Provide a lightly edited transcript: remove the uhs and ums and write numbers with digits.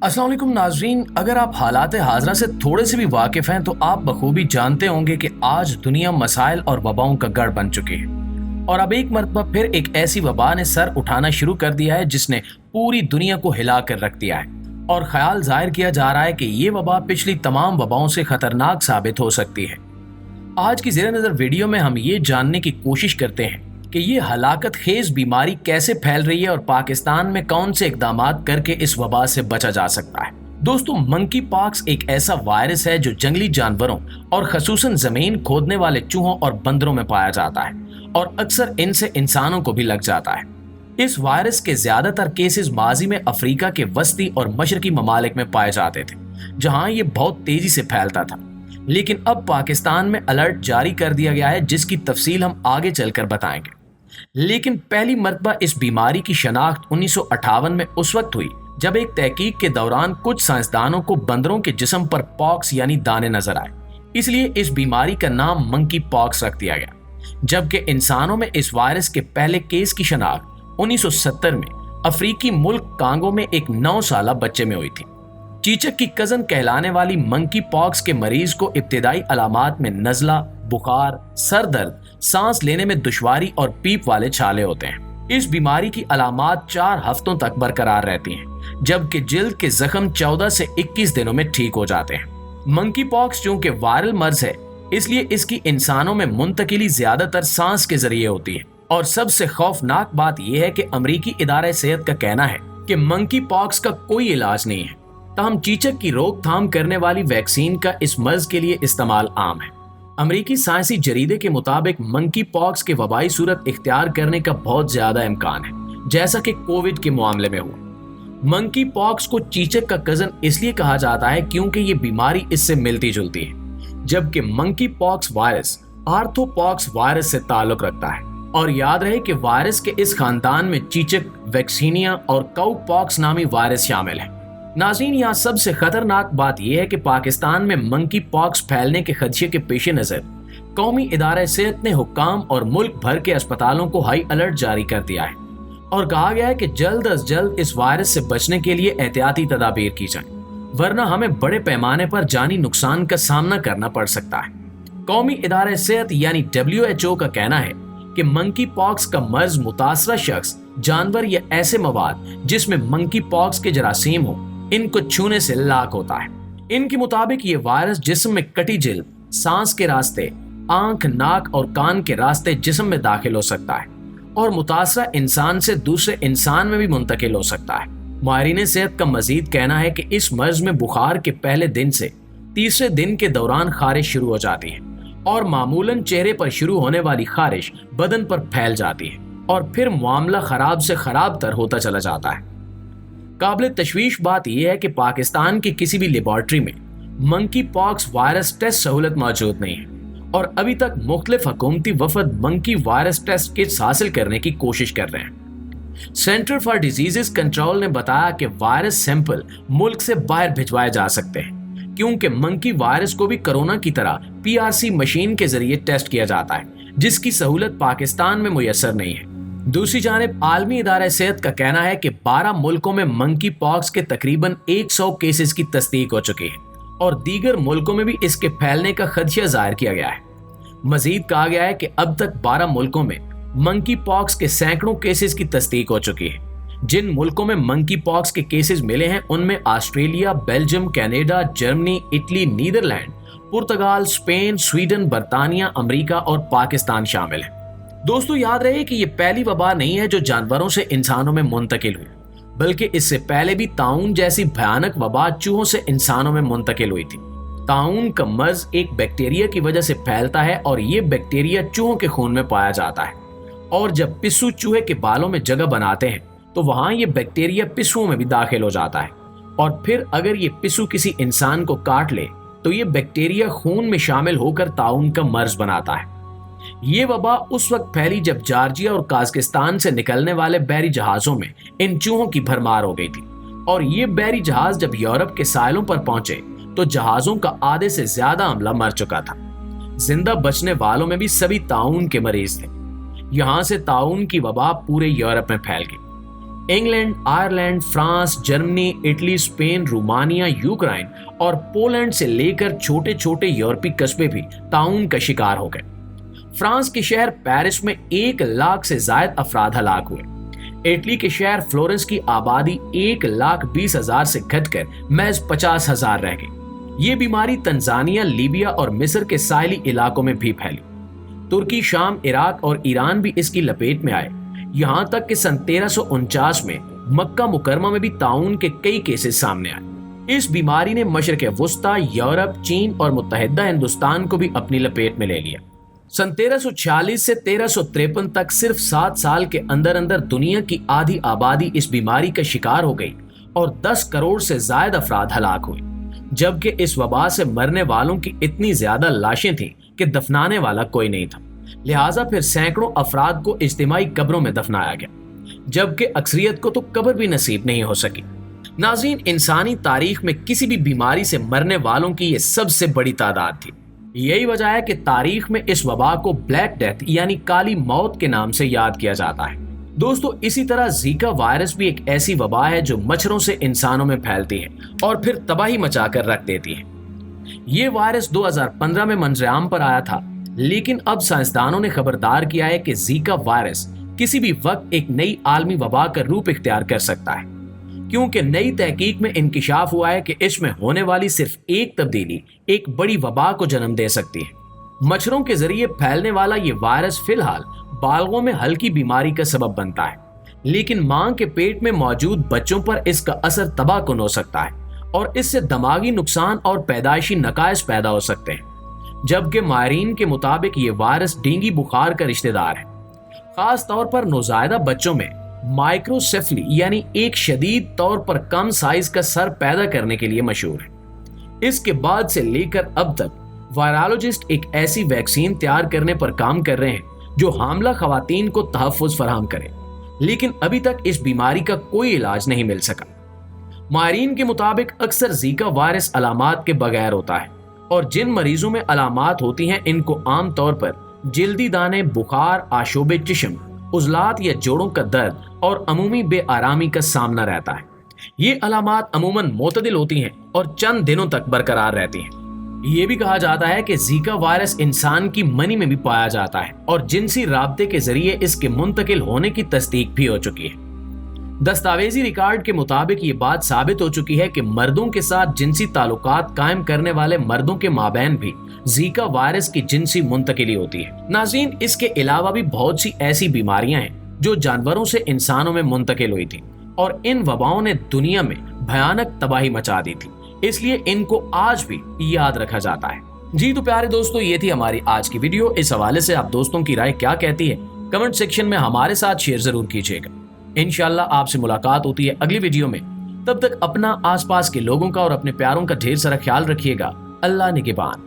अस्सलाम वालेकुम नाजरीन, अगर आप हालात हाज़रा से थोड़े से भी वाकिफ़ हैं तो आप बखूबी जानते होंगे कि आज दुनिया मसाइल और वबाओं का गढ़ बन चुकी है। और अब एक मरतबा फिर एक ऐसी वबा ने सर उठाना शुरू कर दिया है जिसने पूरी दुनिया को हिला कर रख दिया है। और ख्याल जाहिर किया जा रहा है कि ये वबा पिछली तमाम वबाओं से ख़तरनाक साबित हो सकती है। आज की ज़ेर नज़र वीडियो में हम ये जानने की कोशिश करते हैं कि ये हलाकत खेज बीमारी कैसे फैल रही है और पाकिस्तान में कौन से इकदामात करके इस वबा से बचा जा सकता है। दोस्तों, मंकी पॉक्स एक ऐसा वायरस है जो जंगली जानवरों और खसूसन जमीन खोदने वाले चूहों और बंदरों में पाया जाता है और अक्सर इनसे इंसानों को भी लग जाता है। इस वायरस के ज्यादातर केसेस माजी में अफ्रीका के वस्ती और मशरकी ममालिक में पाए जाते थे, जहां ये बहुत तेजी से फैलता था। लेकिन अब पाकिस्तान में अलर्ट जारी कर दिया गया है जिसकी तफसील हम आगे चलकर बताएंगे। लेकिन पहली मरतबा इस बीमारी की शनाख्त 1958 में उस वक्त हुई जब एक तहकीक के दौरान कुछ साइंसदानों को बंदरों के जिस्म पर पॉक्स यानी दाने नजर आए, इसलिए इस बीमारी का नाम मंकी पॉक्स रख दिया गया। जबकि इंसानों में इस वायरस के पहले केस की शनाख्त 1970 में अफ्रीकी मुल्क कांगो में एक 9 साला बच्चे में हुई थी। चीचक की कजन कहलाने वाली मंकी पॉक्स के मरीज को इब्तिदाई अलामात में नज़ला, बुखार, सर दर्द, सांस लेने में दुश्वारी और पीप वाले छाले होते हैं। इस बीमारी की अलामात 4 हफ्तों तक बरकरार रहती हैं, जबकि जिल्द के जख्म 14 से 21 दिनों में ठीक हो जाते हैं। मंकी पॉक्स चूंकि वायरल मर्ज है, इसलिए इसकी इंसानों में मुंतकिली ज्यादातर सांस के जरिए होती है। और सबसे खौफनाक बात यह है कि अमरीकी इदारे सेहत का कहना है कि मंकी पॉक्स का कोई इलाज नहीं है, ताहम चीचक की रोकथाम करने वाली वैक्सीन का इस मर्ज के लिए इस्तेमाल आम है। अमरीकी साइंसी जरीदे के मुताबिक मंकी पॉक्स के वबाई सूरत इख्तियार करने का बहुत ज्यादा इम्कान है, जैसा कि कोविड के मामले में हुआ। मंकी पॉक्स को चीचक का कजन इसलिए कहा जाता है क्योंकि ये बीमारी इससे मिलती जुलती है, जबकि मंकी पॉक्स वायरस आर्थोपॉक्स वायरस से ताल्लुक रखता है। और याद रहे कि वायरस के इस खानदान में चीचक, वैक्सीनिया और काउ पॉक्स नामी वायरस शामिल है। नाज़रीन, यहाँ सबसे खतरनाक बात यह है कि पाकिस्तान में मंकी पॉक्स फैलने के खदशे के पेश नज़र कौमी इदारे सेहत ने हुक्काम और मुल्क भर के अस्पतालों को हाई अलर्ट जारी कर दिया है और कहा गया है कि जल्द अज जल्द इस वायरस से बचने के लिए एहतियाती तदाबीर की जाए, वरना हमें बड़े पैमाने पर जानी नुकसान का सामना करना पड़ सकता है। कौमी इदारे सेहत यानी WHO का कहना है कि मंकी पॉक्स का मर्ज मुतासरा शख्स, जानवर या ऐसे मवाद जिसमें मंकी पॉक्स के जरासीम हो, इनको छूने से लाक होता है। इनके मुताबिक ये वायरस जिस्म में कटी जिल्द, सांस के रास्ते, आंख, नाक और कान के रास्ते जिस्म में दाखिल हो सकता है और मुतासरा इंसान से दूसरे इंसान में भी मुंतकिल हो सकता है। माहिरीन सेहत का मजीद कहना है कि इस मर्ज में बुखार के पहले दिन से तीसरे दिन के दौरान खारिश शुरू हो जाती है और मामूलन चेहरे पर शुरू होने वाली खारिश बदन पर फैल जाती है और फिर मामला खराब से खराब तर होता चला जाता है। काबिल तशवीश बात यह है कि पाकिस्तान की किसी भी लेबॉर्ट्री में मंकी पॉक्स वायरस टेस्ट सहूलत मौजूद नहीं है और अभी तक मुख्तलिफ हुकूमती वफद मंकी वायरस टेस्ट किट्स हासिल करने की कोशिश कर रहे हैं। सेंटर फॉर डिजीजेस कंट्रोल ने बताया कि वायरस सैंपल मुल्क से बाहर भिजवाए जा सकते हैं, क्योंकि मंकी वायरस को भी कोरोना की तरह PRC मशीन के जरिए टेस्ट किया जाता है, जिसकी सहूलत पाकिस्तान में मुयस्सर नहीं है। दूसरी जानिब आलमी इदारा सेहत का कहना है कि 12 मुल्कों में मंकी पॉक्स के तकरीबन 100 केसेस की तस्दीक हो चुकी है और दीगर मुल्कों में भी इसके फैलने का खदशा जाहिर किया गया है। मजीद कहा गया है कि अब तक 12 मुल्कों में मंकी पॉक्स के सैकड़ों केसेस की तस्दीक हो चुकी है। जिन मुल्कों में मंकी पॉक्स के केसेस मिले हैं उनमें Australia, Belgium, Canada, Germany, Italy, Netherlands, पुर्तगाल, स्पेन, स्वीडन, बरतानिया, अमेरिका और पाकिस्तान शामिल है। दोस्तों, याद रहे कि ये पहली वबा नहीं है जो जानवरों से इंसानों में मुंतकिल हुई, बल्कि इससे पहले भी ताउन जैसी भयानक वबा चूहों से इंसानों में मुंतकिल हुई थी। ताउन का मर्ज एक बैक्टीरिया की वजह से फैलता है और ये बैक्टीरिया चूहों के खून में पाया जाता है और जब पिस्सू चूहे के बालों में जगह बनाते हैं तो वहां ये बैक्टीरिया पिस्सुओं में भी दाखिल हो जाता है और फिर अगर ये पिस्सू किसी इंसान को काट ले तो ये बैक्टीरिया खून में शामिल होकर ताउन का मर्ज बनाता है। ये वबा उस वक्त फैली जब जॉर्जिया और काज़ाकिस्तान से निकलने वाले बहरी जहाजों में इन चूहों की भरमार हो गई थी और ये बहरी जहाज जब यूरोप के साहिलों पर पहुंचे तो जहाजों का आधे से ज्यादा अमला मर चुका था। जिंदा बचने वालों में भी सभी ताउन के मरीज थे। यहां से ताउन की वबा पूरे यूरोप में फैल गई। England, Ireland, France, Germany, Italy, Spain, Romania, Ukraine और पोलैंड से लेकर छोटे छोटे यूरोपीय कस्बे भी ताउन का शिकार हो गए। फ्रांस के शहर पेरिस में 1 लाख से ज्यादा अफराद हलाक हुए। इटली के शहर फ्लोरेंस की आबादी 1,20,000 से घटकर महज 50,000 रह गई। ये बीमारी तंजानिया, लीबिया और मिस्र के साहिली इलाकों में भी फैली। तुर्की, शाम, इराक और ईरान भी इसकी लपेट में आए। यहाँ तक कि सन 1349 में मक्का मुकरमा में भी ताउन के कई केसेस सामने आए। इस बीमारी ने मशरक़ वुस्ता, यूरोप, चीन और मुत्तहिदा हिंदुस्तान को भी अपनी लपेट में ले लिया। सन 1346 से 1353 तक सिर्फ 7 साल के अंदर अंदर दुनिया की आधी आबादी इस बीमारी का शिकार हो गई और 10 करोड़ से ज्यादा अफराद हलाक हुए, जबकि इस वबा से मरने वालों की इतनी ज्यादा लाशें थीं कि दफनाने वाला कोई नहीं था। लिहाजा फिर सैकड़ों अफराद को इज्तिमाई कब्रों में दफनाया गया, जबकि अक्सरियत को तो कब्र भी नसीब नहीं हो सकी। नाज़रीन, इंसानी तारीख में किसी भी बीमारी से मरने वालों की यह सबसे बड़ी तादाद थी। यही वजह है कि तारीख में इस वबा को ब्लैक डेथ यानी काली मौत के नाम से याद किया जाता है। दोस्तों, इसी तरह जीका वायरस भी एक ऐसी वबा है जो मच्छरों से इंसानों में फैलती है और फिर तबाही मचाकर रख देती है। ये वायरस 2015 में मंजर-ए-आम पर आया था, लेकिन अब साइंसदानों ने खबरदार किया है कि जीका वायरस किसी भी वक्त एक नई आलमी वबा का रूप इख्तियार कर सकता है, क्योंकि नई तहकीक में इंकिशाफ हुआ है कि इसमें होने वाली सिर्फ एक तब्दीली एक बड़ी वबा को जन्म दे सकती है। मच्छरों के जरिए फैलने वाला ये वायरस फिलहाल बालगों में हल्की बीमारी का सबब बनता है, लेकिन मां के पेट में मौजूद बच्चों पर इसका असर तबाहकुन हो सकता है और इससे दिमागी नुकसान और पैदाइशी नकाइस पैदा हो सकते हैं। जबकि माहिरीन के मुताबिक ये वायरस डेंगू बुखार का रिश्तेदार है। खास तौर पर नौज़ायदा बच्चों में माइक्रोसेफली यानी एक शदीद तौर पर कम साइज का सर पैदा करने के लिए मशहूर है। इसके बाद से लेकर अब तक वायरोलॉजिस्ट एक ऐसी वैक्सीन तैयार करने पर काम कर रहे हैं जो हामला खवातीन को तहफ़्फ़ुज़ फराहम करे, लेकिन अभी तक इस बीमारी का कोई इलाज नहीं मिल सका। माहिरीन के मुताबिक अक्सर जीका वायरस अलामात के बगैर होता है और जिन मरीजों में अलामात होती हैं इनको आम तौर पर जल्दी दाने, बुखार, आशोब जिस्म, उजलात या जोड़ों का दर्द और अमूमी बेआरामी का सामना रहता है। ये अलामात अमूमन मोतदिल होती हैं और चंद दिनों तक बरकरार रहती हैं। ये भी कहा जाता है कि जीका वायरस इंसान की मनी में भी पाया जाता है और जिनसी राब्ते के जरिए इसके मुंतकिल होने की तस्दीक भी हो चुकी है। दस्तावेजी रिकॉर्ड के मुताबिक ये बात साबित हो चुकी है कि मर्दों के साथ जिनसी ताल्लुकात कायम करने वाले मर्दों के माबैन भी जीका वायरस की जिनसी मुंतकिली होती है। नाज़रीन, इसके अलावा भी बहुत सी ऐसी बीमारियां हैं जो जानवरों से इंसानों में मुंतकिल हुई थी और इन वबाओं ने दुनिया में भयानक तबाही मचा दी थी, इसलिए इनको आज भी याद रखा जाता है। जी तो प्यारे दोस्तों, ये थी हमारी आज की वीडियो। इस हवाले से आप दोस्तों की राय क्या कहती है कमेंट सेक्शन में हमारे साथ शेयर जरूर कीजिएगा। इंशाल्लाह आपसे मुलाकात होती है अगली वीडियो में। तब तक अपना, आसपास के लोगों का और अपने प्यारों का ढेर सारा ख्याल रखिएगा। अल्लाह निगहबान।